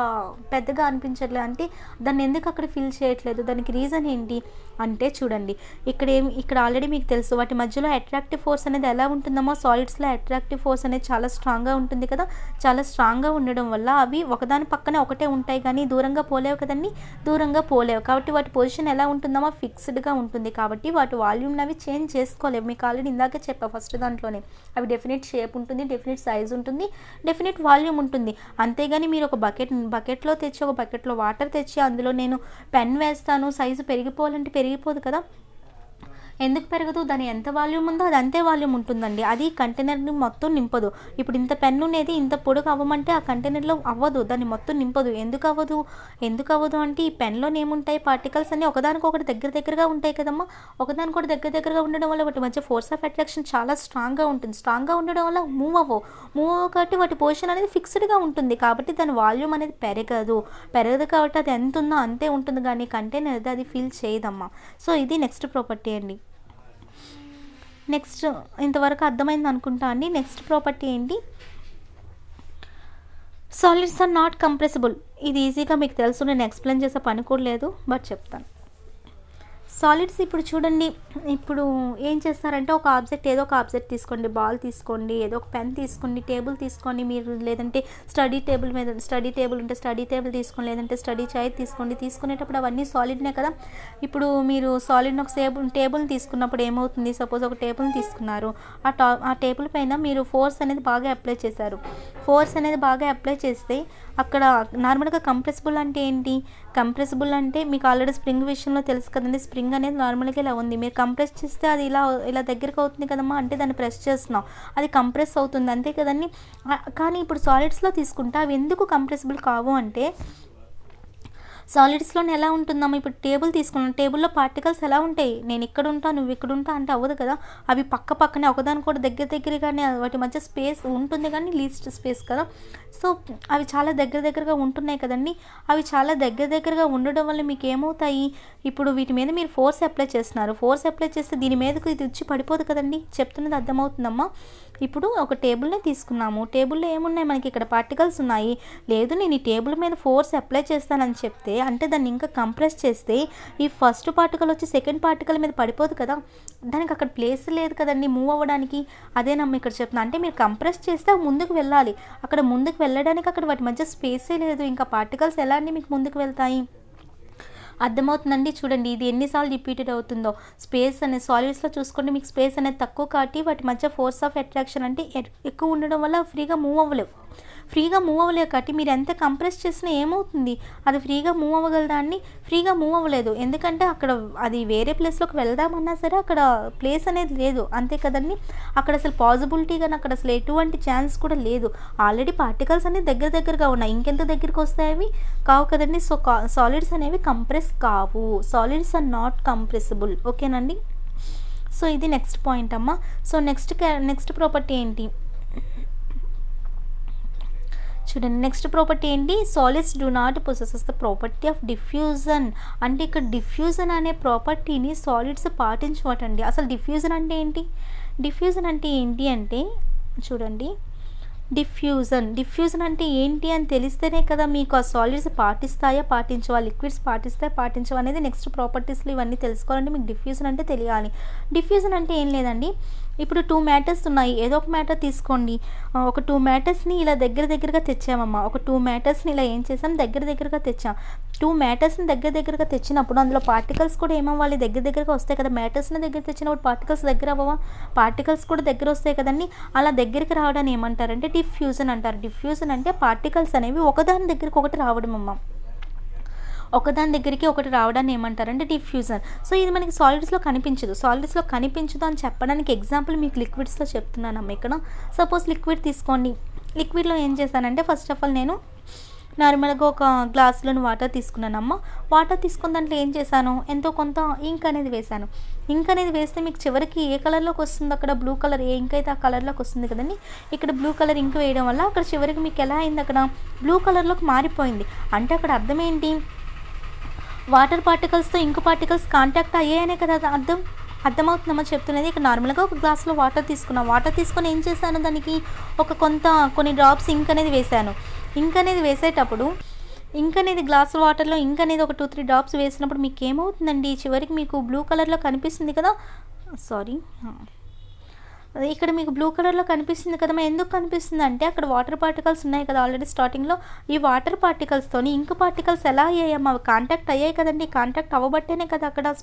పెద్దగా అనిపించట్లేదు? అంటే దాన్ని ఎందుకు అక్కడ ఫిల్ చేయట్లేదు? దానికి రీజన్ ఏంటి అంటే చూడండి, ఇక్కడ ఆల్రెడీ మీకు తెలుసు వాటి మధ్యలో అట్రాక్టివ్ ఫోర్స్ అనేది ఎలా ఉంటుందమ్మో, సాలిడ్స్లో అట్రాక్టివ్ ఫోర్స్ అనేది చాలా స్ట్రాంగ్గా ఉంటుంది కదా. చాలా స్ట్రాంగ్గా ఉండడం వల్ల అవి ఒకదాని పక్కనే ఒకటే ఉంటాయి కానీ దూరంగా పోలేవు కదండి, దూరంగా పోలేవు. కాబట్టి వాటి పొజిషన్ ఎలా ఉంటుందమ్మా, ఫిక్స్డ్గా ఉంటుంది. కాబట్టి వాటి వాల్యూమ్ని అవి చేంజ్ చేసుకోలేవు. మీకు ఆల్రెడీ ఇందాకే చెప్పా ఫస్ట్ దాంట్లోనే, అవి డెఫినెట్ షేప్ ఉంటుంది, డెఫినెట్ సైజ్ ఉంటుంది, డెఫినెట్ వాల్యూమ్ ఉంటుంది. అంతేగాని మీరు ఒక బకెట్లో తెచ్చి ఒక బకెట్లో వాటర్ తెచ్చి అందులో నేను పెన్ వేస్తాను సైజు పెరిగిపోవాలంటే పెరిగిపోదు కదా. ఎందుకు పెరగదు? దాని ఎంత వాల్యూమ్ ఉందో అది అంతే వాల్యూమ్ ఉంటుందండి. అది కంటైనర్ని మొత్తం నింపదు. ఇప్పుడు ఇంత పెన్ను అనేది ఇంత పొడుగు అవ్వమంటే ఆ కంటైనర్లో అవ్వదు, దాన్ని మొత్తం నింపదు. ఎందుకు అవ్వదు అంటే ఈ పెన్లోనే ఏముంటాయి, పార్టికల్స్ అన్నీ ఒకదానికొకటి దగ్గరగా ఉంటాయి కదమ్మా. ఒకదానికొకటి దగ్గరగా ఉండడం వల్ల వాటి మధ్య ఫోర్స్ ఆఫ్ అట్రాక్షన్ చాలా స్ట్రాంగ్గా ఉంటుంది. స్ట్రాంగ్గా ఉండడం వల్ల మూవ్ అవ్వవు కాబట్టి వాటి పొజిషన్ అనేది ఫిక్స్డ్గా ఉంటుంది. కాబట్టి దాని వాల్యూమ్ అనేది పెరగదు కాబట్టి అది ఎంత ఉందో అంతే ఉంటుంది కానీ కంటైనర్ అది ఫీల్ చేయదమ్మా. సో ఇది నెక్స్ట్ ప్రాపర్టీ అండి. నెక్స్ట్ ఇంతవరకు అర్థమైంది అనుకుంటా అండి. నెక్స్ట్ ప్రాపర్టీ ఏంటి, సాలిడ్స్ ఆర్ నాట్ కంప్రెసిబుల్. ఇది ఈజీగా మీకు తెలుసు, నేను ఎక్స్ప్లెయిన్ చేసే పని కూడా లేదు, బట్ చెప్తాను. సాలిడ్స్ ఇప్పుడు చూడండి, ఇప్పుడు ఏం చేస్తారంటే ఏదో ఒక ఆబ్జెక్ట్ తీసుకోండి, బాల్ తీసుకోండి, ఏదో ఒక పెన్ తీసుకోండి, టేబుల్ తీసుకోండి, మీరు లేదంటే స్టడీ టేబుల్ ఉంటే స్టడీ టేబుల్ తీసుకోండి, లేదంటే స్టడీ చైర్ తీసుకోండి. తీసుకునేటప్పుడు అవన్నీ సాలిడ్నే కదా. ఇప్పుడు మీరు సాలిడ్ని ఒక టేబుల్ని తీసుకున్నప్పుడు ఏమవుతుంది, సపోజ్ ఒక టేబుల్ని తీసుకున్నారు, ఆ టేబుల్ పైన మీరు ఫోర్స్ అనేది బాగా అప్లై చేశారు. ఫోర్స్ అనేది బాగా అప్లై చేస్తే అక్కడ నార్మల్గా కంప్రెసిబుల్ అంటే ఏంటి, కంప్రెసిబుల్ అంటే మీకు ఆల్రెడీ స్ప్రింగ్ విషయంలో తెలుసు కదండి. స్ప్రింగ్ అనేది నార్మల్గా ఇలా ఉంది, మీరు కంప్రెస్ చేస్తే అది ఇలా దగ్గరికి అవుతుంది కదమ్మా, అంటే దాన్ని ప్రెస్ చేస్తున్నాం, అది కంప్రెస్ అవుతుంది అంతే కదండి. కానీ ఇప్పుడు సాలిడ్స్లో తీసుకుంటే అవి ఎందుకు కంప్రెసిబుల్ కావు అంటే, సాలిడ్స్లోనే ఎలా ఉంటుందమ్మా, ఇప్పుడు టేబుల్ తీసుకున్నాను, టేబుల్లో పార్టికల్స్ ఎలా ఉంటాయి, నేను ఇక్కడ ఉంటా నువ్వు ఇక్కడ ఉంటా అంటే అవ్వదు కదా. అవి పక్కనే ఒకదాని కూడా దగ్గరగానే వాటి మధ్య స్పేస్ ఉంటుంది కానీ లీస్ట్ స్పేస్ కదా. సో అవి చాలా దగ్గరగా ఉంటున్నాయి కదండి. అవి చాలా దగ్గరగా ఉండడం వల్ల మీకు ఏమవుతాయి, ఇప్పుడు వీటి మీద మీరు ఫోర్స్ అప్లై చేస్తున్నారు, ఫోర్స్ అప్లై చేస్తే దీని మీదకు ఇది వచ్చి పడిపోదు కదండి. చెప్తున్నది అర్థమవుతుందమ్మా. ఇప్పుడు ఒక టేబుల్నే తీసుకున్నాము, టేబుల్లో ఏమున్నాయి మనకి ఇక్కడ పార్టికల్స్ ఉన్నాయి. లేదు నేను ఈ టేబుల్ మీద ఫోర్స్ అప్లై చేస్తానని చెప్తే అంటే దాన్ని ఇంకా కంప్రెస్ చేస్తే ఈ ఫస్ట్ పార్టికల్ వచ్చి సెకండ్ పార్టికల్ మీద పడిపోదు కదా, దానికి అక్కడ ప్లేస్ లేదు కదండి మూవ్ అవ్వడానికి. అదేనమ్మా ఇక్కడ చెప్తున్నా, అంటే మీరు కంప్రెస్ చేస్తే ముందుకు వెళ్ళాలి, అక్కడ ముందుకు వెళ్ళడానికి అక్కడ వాటి మధ్య స్పేసే లేదు, ఇంకా పార్టికల్స్ ఎలా అండి మీకు ముందుకు వెళ్తాయి. అర్థమవుతుందండి. చూడండి ఇది ఎన్నిసార్లు రిపీటెడ్ అవుతుందో. స్పేస్ అనేది సాలిడ్స్లో చూసుకోండి, మీకు స్పేస్ అనేది తక్కువ కాబట్టి వాటి మధ్య ఫోర్స్ ఆఫ్ అట్రాక్షన్ అంటే ఎక్కువ ఉండడం వల్ల ఫ్రీగా మూవ్ అవ్వలేవు కాబట్టి మీరు ఎంత కంప్రెస్ చేసినా ఏమవుతుంది, అది ఫ్రీగా మూవ్ అవ్వగలదాన్ని, ఫ్రీగా మూవ్ అవ్వలేదు. ఎందుకంటే అక్కడ అది వేరే ప్లేస్లోకి వెళ్దామన్నా సరే అక్కడ ప్లేస్ అనేది లేదు అంతే కదండి. అక్కడ అసలు పాసిబిలిటీ కానీ అక్కడ అసలు ఎటువంటి ఛాన్స్ కూడా లేదు. ఆల్రెడీ పార్టికల్స్ అనేవి దగ్గరగా ఉన్నాయి, ఇంకెంత దగ్గరికి వస్తాయి అవి కావు కదండి. సో సాలిడ్స్ అనేవి కంప్రెస్ కావు, సాలిడ్స్ ఆర్ నాట్ కంప్రెసిబుల్. ఓకేనండి. సో ఇది నెక్స్ట్ పాయింట్ అమ్మా. సో నెక్స్ట్ ప్రాపర్టీ ఏంటి చూడండి, నెక్స్ట్ ప్రాపర్టీ ఏంటి, solids do not possesses the property of diffusion. అంటే ఇక్కడ డిఫ్యూజన్ అనే ప్రాపర్టీని సాలిడ్స్ పాటించవటండి. అసలు డిఫ్యూజన్ అంటే ఏంటి అంటే చూడండి, డిఫ్యూజన్ అంటే ఏంటి అని తెలిస్తేనే కదా మీకు ఆ సాలిడ్స్ పాటించవా, లిక్విడ్స్ పాటించవా అనేది నెక్స్ట్ ప్రాపర్టీస్లో ఇవన్నీ తెలుసుకోవాలంటే మీకు డిఫ్యూజన్ అంటే తెలియాలి. డిఫ్యూజన్ అంటే ఏం లేదండి, ఇప్పుడు 2 మ్యాటర్స్ ఉన్నాయి, ఏదో ఒక మ్యాటర్ తీసుకోండి, ఒక 2 మ్యాటర్స్ని ఇలా దగ్గరగా తెచ్చామమ్మా. ఒక 2 మ్యాటర్స్ని ఇలా ఏం చేసాం, దగ్గరగా తెచ్చాం. 2 మ్యాటర్స్ని దగ్గరగా తెచ్చినప్పుడు అందులో పార్టికల్స్ కూడా ఏమవ్వాలి, దగ్గరగా వస్తాయి కదా. మ్యాటర్స్ని దగ్గర తెచ్చినప్పుడు పార్టికల్స్ దగ్గర అవ్వవా, పార్టికల్స్ కూడా దగ్గర వస్తాయి కదండి. అలా దగ్గరికి రావడాన్ని ఏమంటారంటే డిఫ్యూజన్ అంటారు. డిఫ్యూజన్ అంటే పార్టికల్స్ అనేవి ఒకదాని దగ్గరికి ఒకటి రావడం అమ్మ, ఒకదాని దగ్గరికి ఒకటి రావడాన్ని ఏమంటారంటే డిఫ్యూజన్. సో ఇది మనకి సాలిడ్స్లో కనిపించదు అని చెప్పడానికి ఎగ్జాంపుల్ మీకు లిక్విడ్స్లో చెప్తున్నానమ్మా. ఇక్కడ సపోజ్ లిక్విడ్ తీసుకోండి, లిక్విడ్లో ఏం చేశానంటే ఫస్ట్ ఆఫ్ ఆల్ నేను నార్మల్గా ఒక గ్లాస్లోని వాటర్ తీసుకున్నానమ్మా. వాటర్ తీసుకున్న దాంట్లో ఏం చేశాను, ఎంతో కొంత ఇంక్ అనేది వేశాను. ఇంక్ అనేది వేస్తే మీకు చివరికి ఏ కలర్లోకి వస్తుంది, అక్కడ బ్లూ కలర్ ఏ ఇంక్ అయితే ఆ కలర్లోకి వస్తుంది కదండి. ఇక్కడ బ్లూ కలర్ ఇంక్ వేయడం వల్ల అక్కడ చివరికి మీకు ఎలా అయింది, అక్కడ బ్లూ కలర్లోకి మారిపోయింది. అంటే అక్కడ అర్థం ఏంటి, వాటర్ పార్టికల్స్తో ఇంక్ పార్టికల్స్ కాంటాక్ట్ అయ్యాయనే కదా అర్థమవుతుందమ్మా చెప్తున్నది. ఇక్కడ నార్మల్గా ఒక గ్లాస్లో వాటర్ తీసుకున్నాను. వాటర్ తీసుకొని ఏం చేశాను, దానికి కొన్ని డ్రాప్స్ ఇంక్ అనేది వేశాను. ఇంక్ అనేది వేసేటప్పుడు ఇంక్ అనేది గ్లాస్ వాటర్లో ఇంక్ అనేది ఒక 2-3 డ్రాప్స్ వేసినప్పుడు మీకు ఏమవుతుందండి, చివరికి మీకు బ్లూ కలర్లో కనిపిస్తుంది కదా. సారీ, ఇక్కడ మీకు బ్లూ కలర్లో కనిపిస్తుంది కదమ్మా. ఎందుకు కనిపిస్తుంది అంటే అక్కడ వాటర్ పార్టికల్స్ ఉన్నాయి కదా ఆల్రెడీ స్టార్టింగ్లో. ఈ వాటర్ పార్టికల్స్తోని ఇంక్ పార్టికల్స్ ఎలా అయ్యాయమ్మా, కాంటాక్ట్ అయ్యాయి కదండి. కాంటాక్ట్ అవ్వబట్టేనే కదా అక్కడ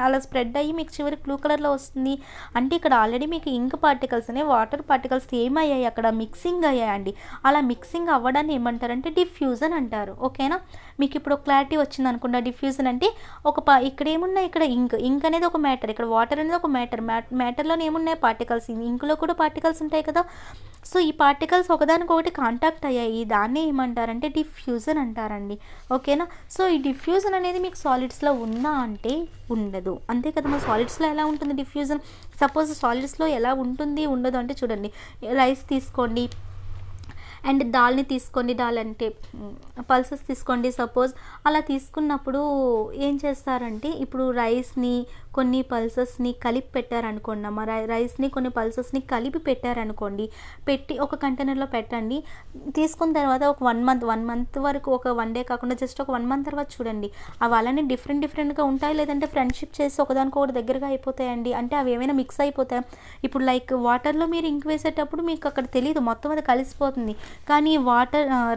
అలా స్ప్రెడ్ అయ్యి మీకు చివరికి బ్లూ కలర్లో వస్తుంది. అంటే ఇక్కడ ఆల్రెడీ మీకు ఇంక్ పార్టికల్స్ అనేవి వాటర్ పార్టికల్స్ ఏమయ్యాయి, అక్కడ మిక్సింగ్ అయ్యాయండి. అలా మిక్సింగ్ అవ్వడాన్ని ఏమంటారంటే డిఫ్యూజన్ అంటారు. ఓకేనా, మీకు ఇప్పుడు క్లారిటీ వచ్చింది అనుకుంటా. డిఫ్యూజన్ అంటే ఇక్కడ ఏమున్నాయి, ఇక్కడ ఇంక్ అనేది ఒక మ్యాటర్, ఇక్కడ వాటర్ అనేది ఒక మ్యాటర్లో ఏమున్నాయి పార్టికల్స్, ఇంకులో కూడా పార్టికల్స్ ఉంటాయి కదా. సో ఈ పార్టికల్స్ ఒకదానికొకటి కాంటాక్ట్ అయ్యాయి, దాన్ని ఏమంటారంటే డిఫ్యూజన్ అంటారండి. ఓకేనా, సో ఈ డిఫ్యూజన్ అనేది మీకు సాలిడ్స్లో ఉందా అంటే ఉండదు, అంతే కదా. మన సాలిడ్స్లో ఎలా ఉంటుంది డిఫ్యూజన్, సపోజ్ సాలిడ్స్లో ఎలా ఉంటుంది ఉండదు అంటే చూడండి, రైస్ తీసుకోండి అండ్ దాల్ని తీసుకోండి, దాల్ అంటే పల్సెస్ తీసుకోండి సపోజ్. అలా తీసుకున్నప్పుడు ఏం చేస్తారంటే ఇప్పుడు రైస్ని కొన్ని పల్సెస్ని కలిపి పెట్టారనుకోండి అమ్మ, రైస్ని కొన్ని పల్సెస్ని కలిపి పెట్టారనుకోండి, పెట్టి ఒక కంటైనర్లో పెట్టండి. తీసుకున్న తర్వాత ఒక 1 మంత్ వరకు, ఒక 1 డే కాకుండా జస్ట్ ఒక 1 మంత్ తర్వాత చూడండి, అవి అలానే డిఫరెంట్గా ఉంటాయి, లేదంటే ఫ్రెండ్షిప్ చేసి ఒకదానికొకటి దగ్గరగా అయిపోతాయండి. అంటే అవి ఏమైనా మిక్స్ అయిపోతాయి. ఇప్పుడు లైక్ వాటర్లో మీరు ఇంక్ వేసేటప్పుడు మీకు అక్కడ తెలియదు, మొత్తం అది కలిసిపోతుంది. కానీ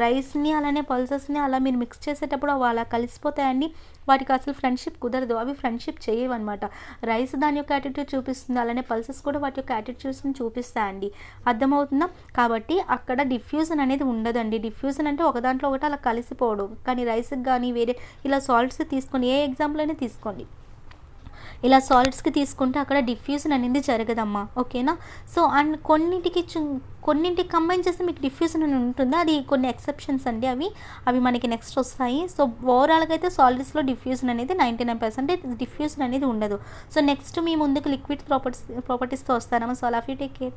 రైస్ని అలానే పల్సెస్ని అలా మీరు మిక్స్ చేసేటప్పుడు అవి అలా కలిసిపోతాయండి. వాటికి అసలు ఫ్రెండ్షిప్ కుదరదు, అవి ఫ్రెండ్షిప్ చేయవు అనమాట. రైస్ దాని యొక్క యాటిట్యూడ్ చూపిస్తుంది, అలానే పల్సెస్ కూడా వాటి యొక్క యాటిట్యూడ్స్ని చూపిస్తాయండి. అర్థమవుతుందా. కాబట్టి అక్కడ డిఫ్యూజన్ అనేది ఉండదండి. డిఫ్యూజన్ అంటే ఒక దాంట్లో ఒకటి అలా కలిసిపోవడం. కానీ రైస్కి కానీ వేరే ఇలా సాల్ట్స్ తీసుకొని ఏ ఎగ్జాంపుల్ అయినా తీసుకోండి, ఇలా సాలిడ్స్కి తీసుకుంటే అక్కడ డిఫ్యూజన్ అనేది జరగదమ్మా. ఓకేనా, సో అండ్ కొన్నింటికి కంబైన్ చేస్తే మీకు డిఫ్యూజన్ అని ఉంటుంది. అది కొన్ని ఎక్సెప్షన్స్ అండి, అవి మనకి నెక్స్ట్ వస్తాయి. సో ఓవరాల్గా అయితే సాలిడ్స్లో డిఫ్యూజన్ అనేది 99% డిఫ్యూజన్ అనేది ఉండదు. సో నెక్స్ట్ మీ ముందుకు లిక్విడ్ ప్రాపర్టీస్తో వస్తానమ్మా. సో అలా టేక్ కేర్.